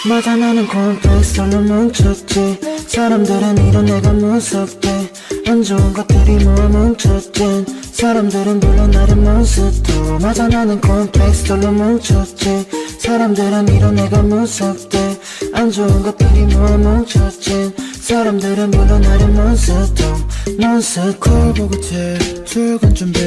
맞아 나는 콤플렉스로 뭉쳤지. 사람들은 이런 내가 무섭대. 안 좋은 것들이 모아 뭉쳤지. 사람들은 불러 나를 몬스터. 맞아 나는 콤플렉스로 뭉쳤지. 사람들은 이런 내가 무섭대. 안 좋은 것들이 모아 뭉쳤지. 사람들은 불러 나를 몬스터. 몬스터 보고 제 출근 준비.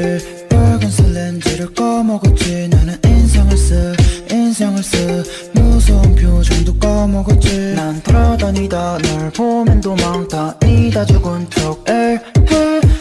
빨간색 렌즈를 꺼먹었지. 나는 인상을 쓰 무서운 표정도 꺼먹었지. 난 돌아다니다 널 보면 도망다니다 죽은 척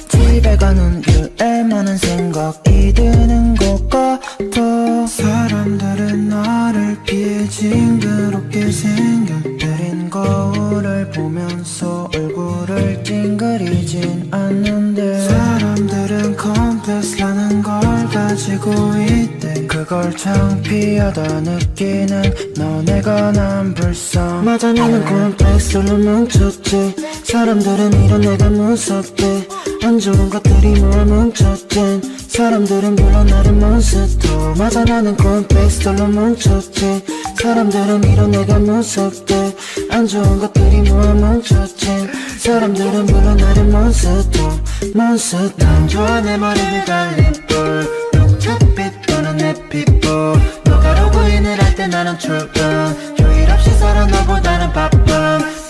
집에 가는 길에 많은 생각이 드는 것 같아. 사람들은 나를 피해 징그럽게 생겨버린 거울을 보면서 얼굴을 찡그리진 않는데 사람들은 컴플렉스라는 걸 가지고 있대. 그걸 창피하다 느끼는 너네가 난 불쌍. 맞아 나는 콤플렉스로 뭉쳤지. 사람들은 이런 내가 무섭대. 안 좋은 것들이 모아 뭉쳤지. 사람들은 불러 나를 몬스터. 맞아 나는 콤플렉스로 뭉쳤지. 사람들은 이런 내가 무섭대. 안 좋은 것들이 모아 뭉쳤지. 사람들은 불러 나를 몬스터. 난 좋아 내 머리를 달린 뿔. 녹차빛 도는 내 피부. 너가 로그인을 할 때 나는 출근. 휴일 없이 살아 너보다는 바쁨.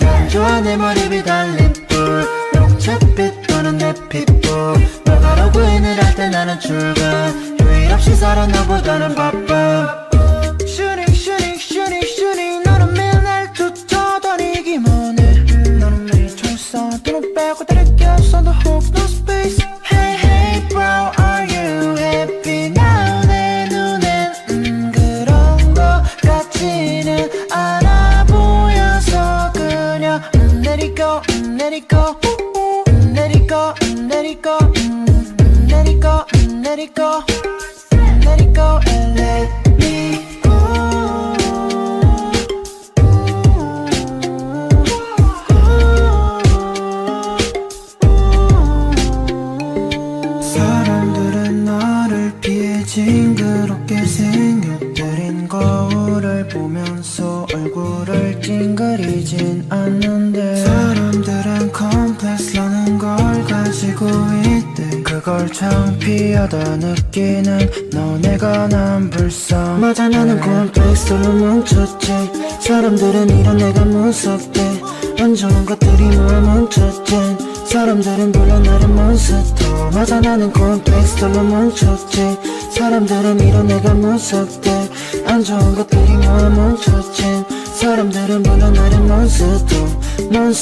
난 좋아 내 머리를 달린 뿔. 녹차빛 도는 내 피부. 너가 로그인을 할 때 나는 출근. 휴일 없이 살아 너보다는 바쁨. 슈닝 너는 매일 날 쫓아다니기만 해. 너는 매일 철사 돈을 빼고 다를 게 없어. No hope no space. Hey bro are you happy now. 내 눈엔 그런 것 같지는 않아 보여서 그냥 let it go let it go let it go let it go let it go let it go let it go and let me 징그럽게 생겨버린 거울을 보면서 얼굴을 찡그리진 않는데 사람들은 컴플렉스라는 걸 가지고 있대. 그걸 창피하다 느끼는 너네가 난 불쌍. 맞아 나는 콤플렉스로 뭉쳤지. 사람들은 이런 내가 무섭대. 안 좋은 것들이 모아 뭉쳤지. 사람들은 불러 나를 몬스터. 맞아 나는 콤플렉스로 뭉쳤지. 사람들은 이런 내가 무섭대. 안 좋은 것들이 모아 뭉쳤지. 사람들은 불러 나를 몬스터. 난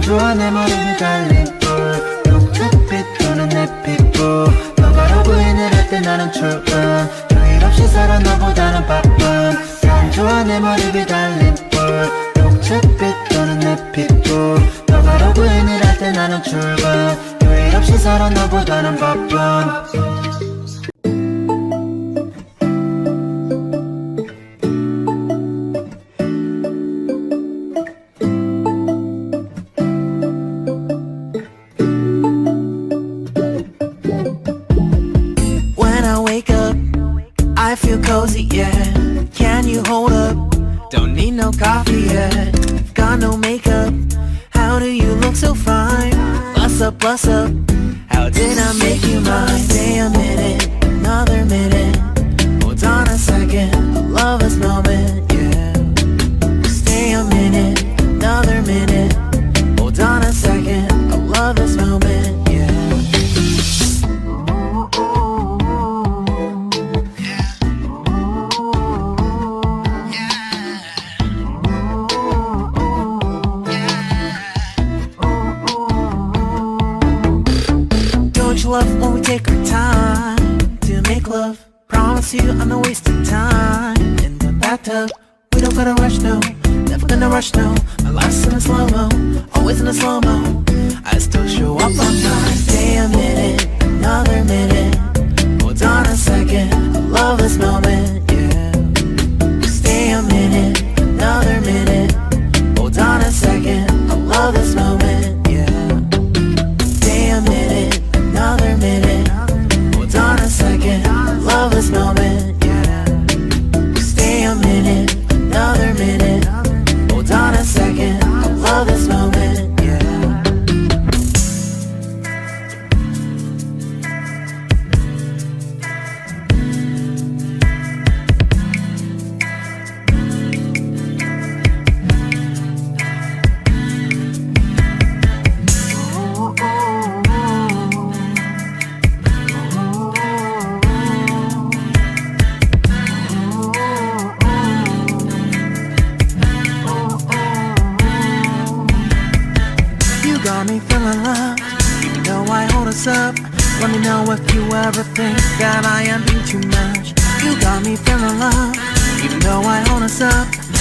좋아 내 머리를 달린 뿔. 녹차빛 도는 내 피부. 너가 로그인을 할 때 나는 출근. 휴일 없이 살아 너보다는 바쁨. 난 좋아 내 머리를 달린 뿔. 녹차빛 도는 내 피부. 너가 로그인을 할 때 나는 출근. 휴일 없이 살아 너보다는 바쁨. I feel cozy, yeah. Can you hold up? Don't need no coffee yet. Got no makeup. How do you look so fine? Bust up, bust up. How did I make you mine? Stay a minute, another minute. Hold on a second, I love this moment, yeah. Stay a minute, another minute. Hold on a second, I love this moment, yeah. Love when we take our time to make love. Promise you I'm not wasting time in the bathtub. We don't gotta rush, no. Never gonna rush, no. My life's in a slow-mo, always in a slow-mo. I still show up on time. Stay a minute, another minute. Hold on a second, I love this moment, yeah. Stay a minute, another minute. Hold on a second, I love this moment, yeah. Stay a minute, another minute. Hold on a second, I love this moment, yeah. Stay a minute, ever think that I am being too much. You got me feeling love, you know I own us up.